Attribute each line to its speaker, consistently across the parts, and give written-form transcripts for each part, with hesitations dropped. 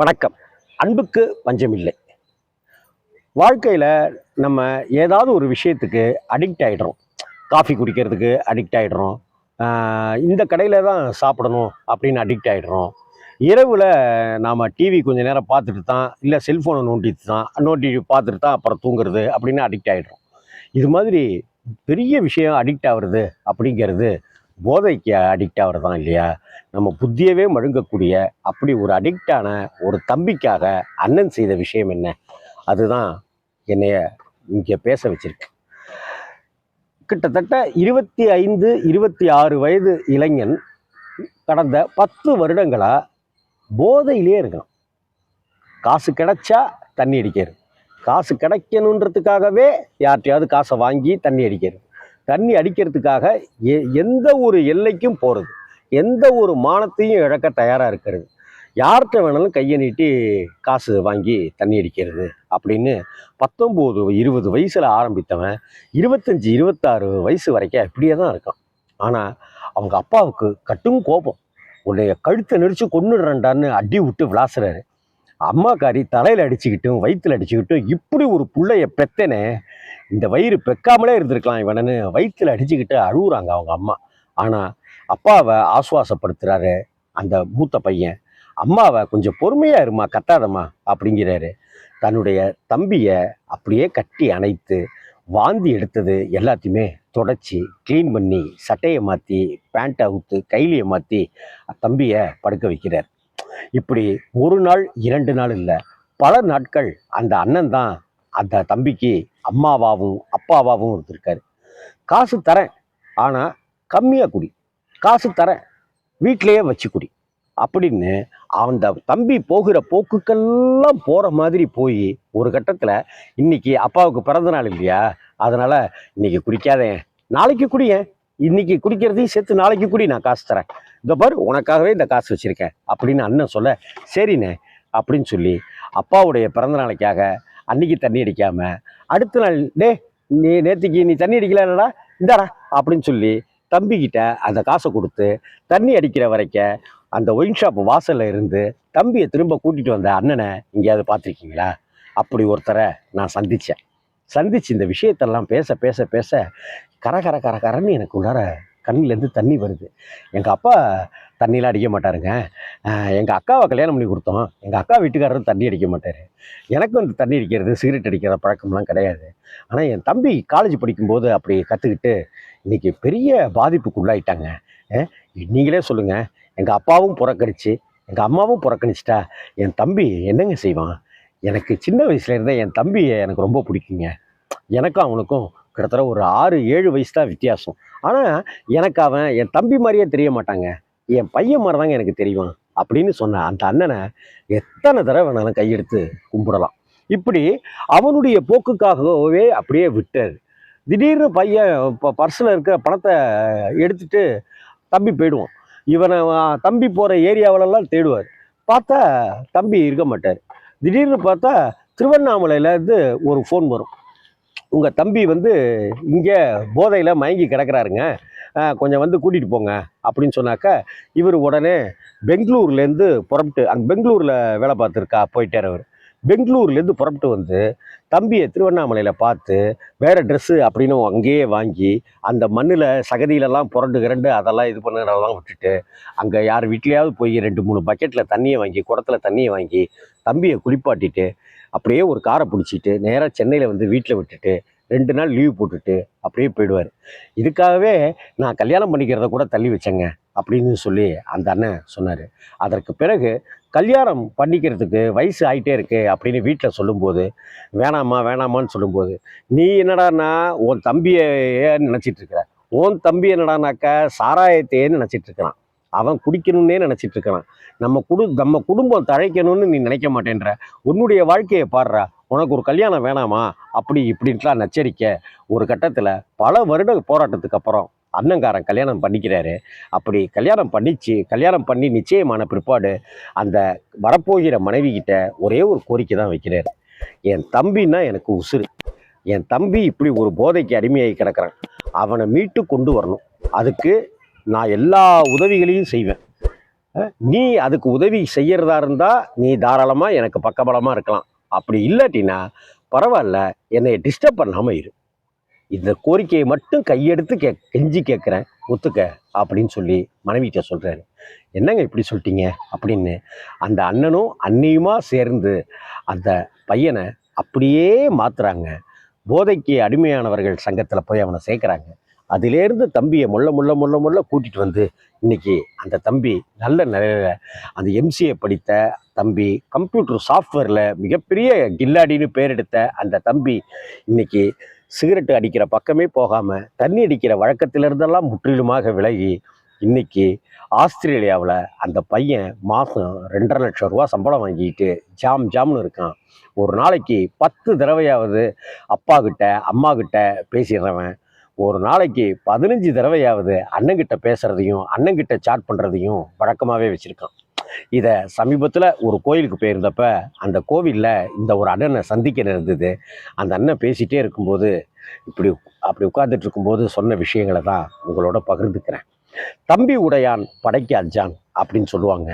Speaker 1: வணக்கம். அன்புக்கு பஞ்சமில்லை. வாழ்க்கையில் நம்ம ஏதாவது ஒரு விஷயத்துக்கு அடிக்ட் ஆகிடுறோம். காஃபி குடிக்கிறதுக்கு அடிக்ட் ஆகிடுறோம். இந்த கடையில் தான் சாப்பிடணும் அப்படின்னு அடிக்ட் ஆகிடுறோம். இரவில் நாம் டிவி கொஞ்சம் நேரம் பார்த்துட்டு தான், இல்லை செல்ஃபோனை நோண்டி பார்த்துட்டு தான் அப்புறம் தூங்குறது அப்படின்னு அடிக்ட் ஆகிடுறோம். இது மாதிரி பெரிய விஷயம் அடிக்ட் ஆகுறது அப்படிங்கிறது போதைக்கு அடிக்ட் ஆகிறது தான் இல்லையா? நம்ம புத்தியவே மழுங்கக்கூடிய அப்படி ஒரு அடிக்டான ஒரு தம்பிக்காக அண்ணன் செய்த விஷயம் என்ன? அதுதான் என்னைய இங்கே பேச வச்சிருக்கு. கிட்டத்தட்ட 25, 26 வயது இளைஞன் கடந்த 10 வருடங்களா போதையிலே இருக்கான். காசு கிடைச்சா தண்ணி அடிக்கிறது, காசு கிடைக்கணுன்றதுக்காகவே யார்கிட்டையாவது காசை வாங்கி தண்ணி அடிக்கிறது, தண்ணி அடிக்கிறதுக்காக எந்த ஒரு எல்லைக்கும் போகிறது, எந்த ஒரு மானத்தையும் இழக்க தயாராக இருக்கிறது, யார்கிட்ட வேணாலும் கையை நீட்டி காசு வாங்கி தண்ணி அடிக்கிறது அப்படின்னு 19, 20 வயசில் ஆரம்பித்தவன் 25, 26 வயசு வரைக்கும் இப்படியே தான் இருக்கான். ஆனால் அவங்க அப்பாவுக்கு கட்டும் கோபம். உன்னைய கழுத்தை நெரிச்சு கொன்னுடுறேன்டான்னு அடி விட்டு விளாசுறாரு. அம்மாக்காரி தலையில் அடிச்சுக்கிட்டும் வயிற்றுல அடிச்சுக்கிட்டும், இப்படி ஒரு பிள்ளைய பெத்தனே, இந்த வயிறு பெக்காமலே இருந்திருக்கலாம் இவனன்னு வயிற்றுல அடிச்சுக்கிட்டு அழுகுறாங்க அவங்க அம்மா. ஆனால் அப்பாவை ஆசுவாசப்படுத்துகிறாரு அந்த மூத்த பையன். அம்மாவை கொஞ்சம் பொறுமையாக இருமா, கத்தாதம்மா அப்படிங்கிறாரு. தன்னுடைய தம்பியை அப்படியே கட்டி அணைத்து வாந்தி எடுத்தது எல்லாத்தையுமே தொடச்சி க்ளீன் பண்ணி சட்டையை மாற்றி பேண்ட்டை அவுத்து கைலியை மாற்றி தம்பியை படுக்க வைக்கிறார். இப்படி ஒரு நாள் 2 நாள் இல்லை, பல நாட்கள் அந்த அண்ணன் தான் அந்த தம்பிக்கு அம்மாவாகவும் அப்பாவாகவும் இருந்திருக்காரு. காசு தரேன், ஆனால் கம்மியாக குடி, காசு தரேன் வீட்டிலையே வச்சு குடி அப்படின்னு அந்த தம்பி போகிற போக்குக்கெல்லாம் போகிற மாதிரி போய் ஒரு கட்டத்தில், இன்னைக்கு அப்பாவுக்கு பிறந்த நாள் இல்லையா, அதனால் இன்னைக்கு குடிக்காதேன், நாளைக்கு குடியேன், இன்னைக்கு குடிக்கிறதையும் சேர்த்து நாளைக்கு குடி, நான் காசு தரேன், இந்த பாரு உனக்காகவே இந்த காசு வச்சுருக்கேன் அப்படின்னு அண்ணன் சொல்ல, சரிண்ணே அப்படின்னு சொல்லி அப்பாவுடைய பிறந்த நாளைக்காக அன்னைக்கு தண்ணி அடிக்காமல் அடுத்த நாள், நீ நேற்றுக்கு நீ தண்ணி அடிக்கலடா இந்தாடா அப்படின்னு சொல்லி தம்பிக்கிட்ட அந்த காசை கொடுத்து தண்ணி அடிக்கிற வரைக்கும் அந்த ஒயின் ஷாப் வாசலில் இருந்து தம்பியை திரும்ப கூட்டிகிட்டு வந்த அண்ணனை எங்கேயாவது பார்த்துருக்கீங்களா? அப்படி ஒருத்தரை நான் சந்தித்து இந்த விஷயத்தெல்லாம் பேச பேச பேச கரன்னு எனக்கு உள்ளார கண்ணிலேருந்து தண்ணி வருது. எங்கள் அப்பா தண்ணியெலாம் அடிக்க மாட்டாருங்க. எங்கள் அக்காவை கல்யாணம் பண்ணி கொடுத்தோம், எங்கள் அக்கா வீட்டுக்காரரும் தண்ணி அடிக்க மாட்டார். எனக்கும் இந்த தண்ணி அடிக்கிறது சிகரெட் அடிக்கிற பழக்கம்லாம் கிடையாது. ஆனால் என் தம்பி காலேஜ் படிக்கும்போது அப்படி கற்றுக்கிட்டு இன்றைக்கி பெரிய பாதிப்புக்குள்ளாயிட்டாங்க. நீங்களே சொல்லுங்கள், எங்கள் அப்பாவும் புறக்கணிச்சு எங்கள் அம்மாவும் புறக்கணிச்சிட்டா என் தம்பி என்னங்க செய்வான்? எனக்கு சின்ன வயசுலேருந்தே என் தம்பியை எனக்கு ரொம்ப பிடிக்குங்க. எனக்கும் அவனுக்கும் கிட்டத்தட்ட ஒரு 6-7 வயசு தான் வித்தியாசம். ஆனால் எனக்கு அவன் என் தம்பி மாதிரியே தெரிய மாட்டாங்க, என் பையன் மாதிரி தாங்க எனக்கு தெரியும் அப்படின்னு சொன்ன அந்த அண்ணனை எத்தனை தடவை வேணாலும் கையெடுத்து கும்பிடலாம். இப்படி அவனுடைய போக்குக்காகவே அப்படியே விட்டார். திடீர்னு பையன் இப்போ பர்ஸில் இருக்கிற பணத்தை எடுத்துட்டு தம்பி போயிடுவான். இவனை தம்பி போகிற ஏரியாவிலெல்லாம் தேடுவார். பார்த்தா தம்பி இருக்க மாட்டார். திடீர்னு பார்த்தா திருவண்ணாமலையிலேருந்து ஒரு ஃபோன் வரும், உங்கள் தம்பி இங்கே போதையில் மயங்கி கிடக்கிறாருங்க, கொஞ்சம் கூட்டிகிட்டு போங்க அப்படின்னு சொன்னாக்கா, இவர் உடனே பெங்களூர்லேருந்து புறப்பட்டு, அங்கே பெங்களூரில் வேலை பார்த்துருக்கா போயிட்டார் அவர். பெங்களூர்லேருந்து புறப்பட்டு தம்பியை திருவண்ணாமலையில் பார்த்து வேறு ட்ரெஸ்ஸு அப்படின்னு அங்கேயே வாங்கி அந்த மண்ணில் சகதியிலலாம் புரண்டு அதெல்லாம் இது பண்ணுறதெல்லாம் விட்டுட்டு, அங்கே யார் வீட்லேயாவது போய் 2-3 பக்கெட்டில் தண்ணியை வாங்கி, குடத்தில் தண்ணியை வாங்கி தம்பியை குளிப்பாட்டிட்டு அப்படியே ஒரு காரை பிடிச்சிட்டு நேராக சென்னையில் வீட்டில் விட்டுட்டு 2 நாள் லீவ் போட்டுட்டு அப்படியே போயிடுவார். இதுக்காகவே நான் கல்யாணம் பண்ணிக்கிறத கூட தள்ளி வச்சேங்க அப்படின்னு சொல்லி அந்த அண்ணன் சொன்னார். அதற்கு பிறகு கல்யாணம் பண்ணிக்கிறதுக்கு வயசு ஆகிட்டே இருக்கு அப்படின்னு வீட்டில் சொல்லும்போது, வேணாமான்னு சொல்லும்போது, நீ என்னடானா உன் தம்பியை நினச்சிட்ருக்கிற, உன் தம்பி என்னடானாக்கா சாராயத்தையே நினச்சிட்ருக்கிறான், அவன் குடிக்கணும்னே நினச்சிட்ருக்கிறான், நம்ம குடும்பம் தழைக்கணும்னு நீ நினைக்க மாட்டேன்ற, உன்னுடைய வாழ்க்கையை பாடுறா, உனக்கு ஒரு கல்யாணம் வேணாமா அப்படி இப்படின்ட்டுலாம் நச்சரிக்க ஒரு கட்டத்தில் பல வருட போராட்டத்துக்கு அப்புறம் அண்ணங்காரன் கல்யாணம் பண்ணிக்கிறாரு. அப்படி கல்யாணம் பண்ணி நிச்சயமான பிற்பாடு அந்த வரப்போகிற மனைவிக்கிட்ட ஒரே ஒரு கோரிக்கை தான் வைக்கிறாரு, என் தம்பின்னா எனக்கு உசுறு, என் தம்பி இப்படி ஒரு போதைக்கு அடிமையாகி கிடக்கிறான், அவனை மீட்டு கொண்டு வரணும், அதுக்கு நான் எல்லா உதவிகளையும் செய்வேன், நீ அதுக்கு உதவி செய்யறதா இருந்தா நீ தாராளமாக எனக்கு பக்கபலமாக இருக்கலாம். அப்படி இல்லாட்டினா பரவாயில்ல, என்னை டிஸ்டர்ப் பண்ணாமல் இரு. இந்த கோரிக்கையை மட்டும் கையெடுத்து கெஞ்சி கேட்குறேன், ஒத்துக்க அப்படின்னு சொல்லி மனைவிட்ட சொல்கிறாரு. என்னங்க இப்படி சொல்லிட்டீங்க அப்படின்னு அந்த அண்ணனும் அண்ணியுமா சேர்ந்து அந்த பையனை அப்படியே மாத்துறாங்க. போதைக்கு அடிமையானவர்கள் சங்கத்தில் போய் அவனை சேர்க்குறாங்க. அதிலேருந்து தம்பியை முள்ள கூட்டிகிட்டு வந்து இன்னைக்கு அந்த தம்பி நல்ல நிலையில் அந்த எம்சிஏ படித்த தம்பி, கம்ப்யூட்டர் சாஃப்ட்வேரில் மிகப்பெரிய கில்லாடின்னு பேர் எடுத்த அந்த தம்பி இன்னைக்கு சிகரெட்டு அடிக்கிற பக்கமே போகாமல் தண்ணி அடிக்கிற வழக்கத்திலிருந்தெல்லாம் முற்றிலுமாக விலகி இன்னைக்கு ஆஸ்திரேலியாவில் அந்த பையன் மாதம் 2,50,000 ரூபா சம்பளம் வாங்கிட்டு ஜாம்னு இருக்கான். ஒரு நாளைக்கு 10 தடவையாவது அப்பா கிட்ட அம்மா கிட்ட பேசிடுறவன் ஒரு நாளைக்கு 15 தடவையாவது அண்ணங்கிட்ட பேசுறதையும் அண்ணங்கிட்ட சாட் பண்ணுறதையும் வழக்கமாகவே வச்சுருக்கான். இதை சமீபத்தில் ஒரு கோயிலுக்கு போயிருந்தப்ப அந்த கோவிலில் இந்த ஒரு அண்ணனை சந்திக்க இருந்தது. அந்த அண்ணன் பேசிகிட்டே இருக்கும்போது அப்படி உட்கார்ந்துட்டு இருக்கும்போது சொன்ன விஷயங்களை தான் உங்களோட பகிர்ந்துக்கிறேன். தம்பி உடையான் படைக்கு அஞ்சான் அப்படின்னு சொல்லுவாங்க.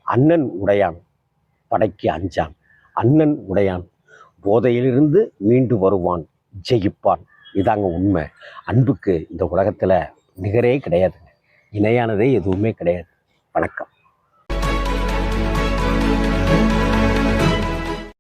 Speaker 1: அண்ணன் உடையான் படைக்கு அஞ்சான். அண்ணன் உடையான் போதையிலிருந்து மீண்டு வருவான், ஜெயிப்பான். இதாங்க உண்மை. அன்புக்கு இந்த உலகத்தில் நிகரே கிடையாதுங்க. இணையானதே எதுவுமே கிடையாது. வணக்கம்.